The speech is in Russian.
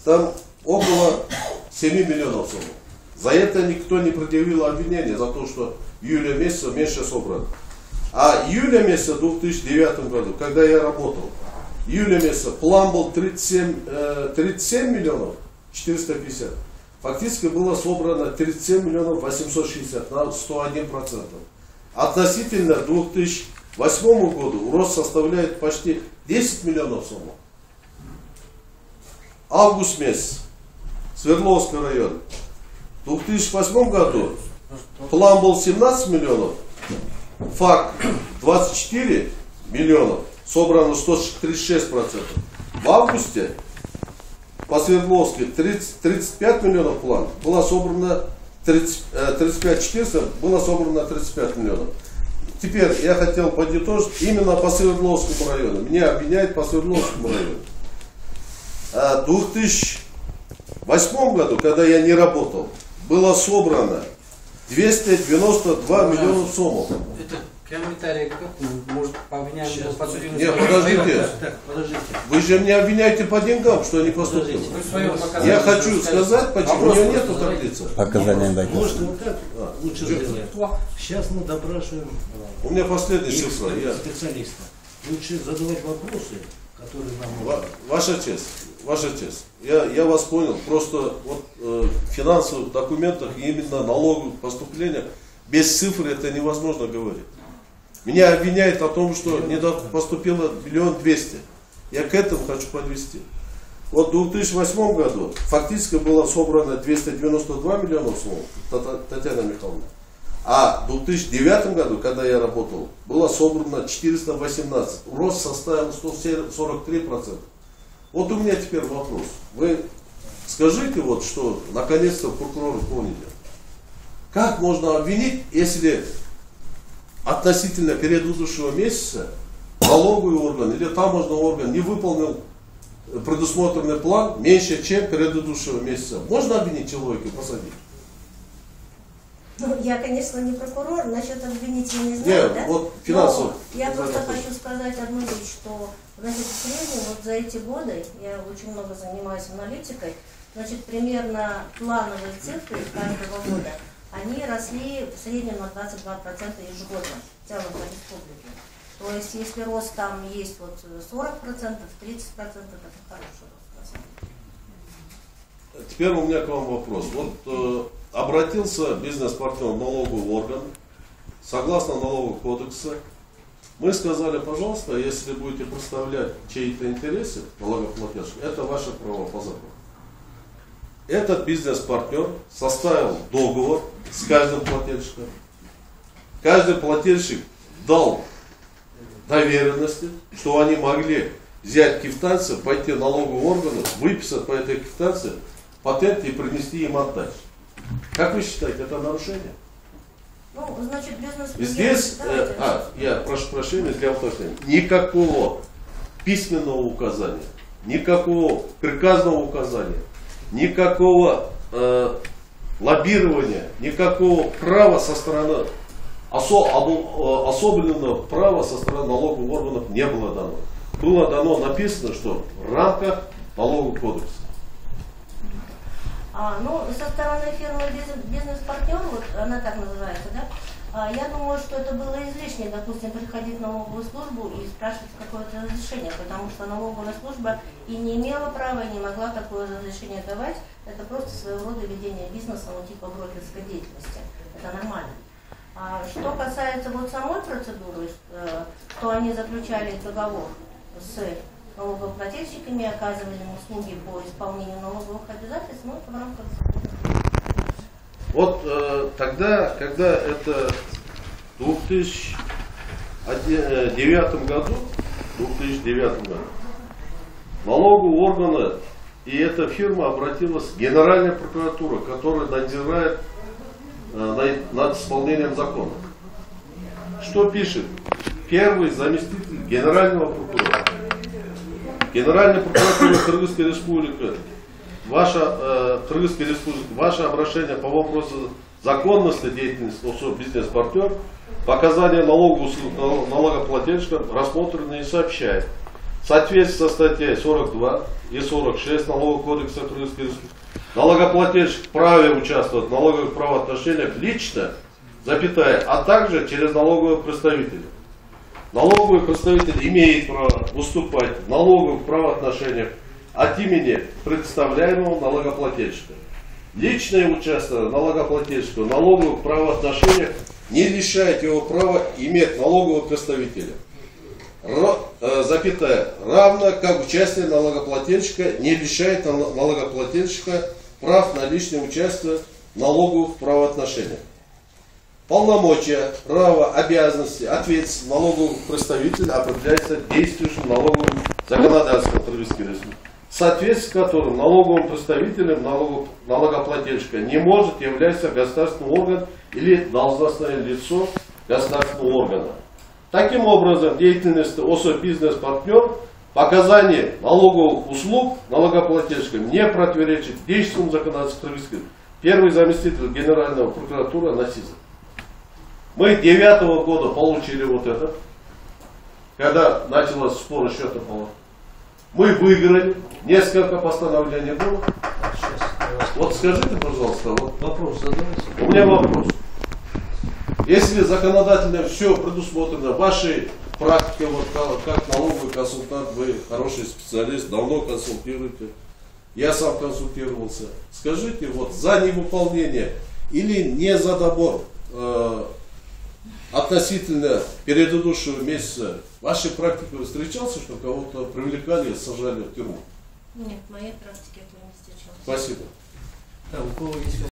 там около 7 миллионов сумм. За это никто не предъявил обвинения, за то, что июля месяца меньше собрано. А июля месяца в 2009 году, когда я работал, июля месяца план был 37 миллионов 450. Фактически было собрано 37 миллионов 860, на 101%. Относительно 2008 году рост составляет почти 10 миллионов сумм. Август месяц, Свердловский район. В 2008 году план был 17 миллионов, факт 24 миллионов, собрано 136%. В августе по Свердловске 35 миллионов план, было собрано 35-14, было собрано 35 миллионов. Теперь я хотел подытожить именно по Свердловскому району. Меня обвиняют по Свердловскому району. В 2008 году, когда я не работал, было собрано 292 миллиона сомов. Это комментарий как может обвиняем по судебному. Нет, подождите. Вы же меня обвиняете по деньгам, что я не поступил. Я хочу сказать, почему у меня нету таблицы. Показания дайте. Может, вот так лучше сделать. Сейчас мы допрашиваем. У меня последняя цифра. Специалиста. Лучше задавать вопросы, которые нам... Ваша честь, я вас понял. Просто вот в финансовых документах, именно налоговых поступлениях, без цифры это невозможно говорить. Меня обвиняют о том, что поступило 1 200 000. Я к этому хочу подвести. Вот в 2008 году фактически было собрано 292 миллиона сумм, Татьяна Михайловна. А в 2009 году, когда я работал, было собрано 418. Рост составил 143%. Вот у меня теперь вопрос. Вы скажите, вот, что наконец-то прокуроры поняли. Как можно обвинить, если относительно предыдущего месяца налоговый орган или таможенный орган не выполнил предусмотренный план меньше, чем предыдущего месяца? Можно обвинить человека и посадить? Ну, я, конечно, не прокурор, насчет обвинить я не знаю, да? Вот финансово. Я просто хочу сказать одну вещь, что, значит, в среднем вот за эти годы, я очень много занимаюсь аналитикой, значит, примерно плановые цифры каждого года, они росли в среднем на 22% ежегодно в целом по республике. То есть, если рост там есть вот 40%, 30%, это хороший рост на самом деле. Теперь у меня к вам вопрос. Вот обратился бизнес-партнер в налоговый орган, согласно налогового кодекса. Мы сказали, пожалуйста, если будете представлять чьи-то интересы налогоплательщиков, это ваше право по закону. Этот бизнес-партнер составил договор с каждым плательщиком. Каждый плательщик дал доверенности, что они могли взять квитанцию, пойти в налоговый орган, выписать по этой квитанции патент и принести им отдачу. Как вы считаете, это нарушение? Ну, значит, бизнес... Здесь, я прошу прощения, для уточнения, никакого письменного указания, никакого приказного указания, никакого лоббирования, никакого права со стороны, особенного права со стороны налоговых органов не было дано. Было дано, написано, что в рамках налогового кодекса. Ну, со стороны фирмы бизнес-партнер, вот она так называется, да, я думаю, что это было излишне, допустим, приходить в налоговую службу и спрашивать какое-то разрешение, потому что налоговая служба и не имела права, и не могла такое разрешение давать. Это просто своего рода ведение бизнеса, ну, типа брокерской деятельности. Это нормально. Что касается вот самой процедуры, что они заключали договор с налогоплательщиками, оказывали им услуги по исполнению налоговых обязательств, но это в рамках закона. Вот тогда, когда это в 2009 году, налоговые органы и эта фирма обратилась в Генеральную прокуратуру, которая надзирает над исполнением закона. Что пишет первый заместитель генерального прокурора? Генеральная прокуратура Кыргызской Республики, ваше обращение по вопросу законности деятельности бизнес-партнер, показания налогоплательщикам рассмотрены и сообщает. в соответствии со статьей 42 и 46 Налогового кодекса Крымской Республики, налогоплательщик вправе участвовать в налоговых правоотношениях лично, запятая, а также через налогового представителя. Налоговый представитель имеет право выступать в налоговых правоотношениях от имени представляемого налогоплательщика. Личное участие налогоплательщика в налоговых правоотношениях не лишает его права иметь налогового представителя. Запятая, равно как участие налогоплательщика не лишает налогоплательщика прав на личное участие в налоговых правоотношениях. Полномочия, права, обязанности, ответственность налогового представителя определяется действующим налоговым законодательством Крымской Республики, в соответствии с которым налоговым представителем налогоплательщика не может являться государственный орган или должностное лицо государственного органа. Таким образом, деятельность ОСО «Бизнес-партнер» по оказанию налоговых услуг налогоплательщикам не противоречит действующему законодательству Крымской Республики. Первый заместитель Генерального прокуратуры Насизов. Мы 2009 года получили вот это, когда началось спор счета палат. Мы выиграли, несколько постановлений было. Вот скажите, пожалуйста, вот Вопрос задавайте. у меня вопрос. Если законодательно все предусмотрено, в вашей практике, вот как налоговый консультант, вы хороший специалист, давно консультируете, я сам консультировался. Скажите, вот за невыполнение или не за добор относительно предыдущего месяца в вашей практике встречался, что кого-то привлекали и сажали в тюрьму? Нет, в моей практике этого не встречалось. Спасибо. Да, у кого есть